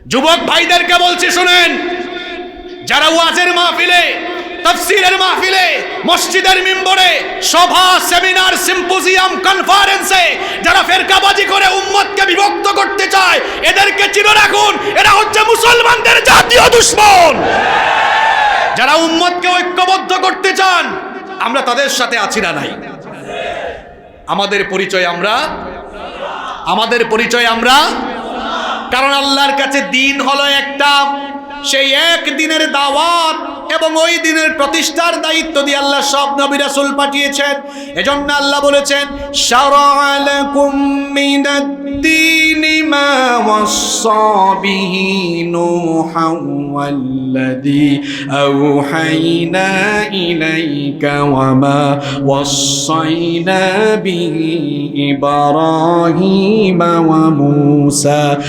যুবক ভাইদেরকে বলছি শুনেন, যারা ওয়াজের মাহফিলে, তাফসীরের মাহফিলে, মসজিদের মিম্বরে, সভা, সেমিনার, সিম্পোজিয়াম, কনফারেন্সে যারা ফেরকাবাজি করে উম্মতকে বিভক্ত করতে চায়, এদেরকে চিনে রাখুন, এরা হচ্ছে মুসলমানদের জাতীয় দুশমন। যারা উম্মতকে ঐক্যবদ্ধ করতে চান, আমরা তাদের সাথে আছি না নাই? আমাদের পরিচয় আমরা, কারণ আল্লাহর কাছে দিন হলো একটা, সেই এক দিনের দাওয়াত এবং ওই দিনের প্রতিষ্ঠার দায়িত্ব দিয়ে আল্লাহ সব নবী রাসূল পাঠিয়েছেন। এজন্য আল্লাহ বলেছেন, শারা'a লাকুম মিনাদ-দীনি মা ওয়াসসা বিহি নূহান ওয়াল্লাযী আওহাইনা ইলাইকা ওয়া মা ওয়াসসাইনা বিহি ইব্রাহীমা ওয়া মূসা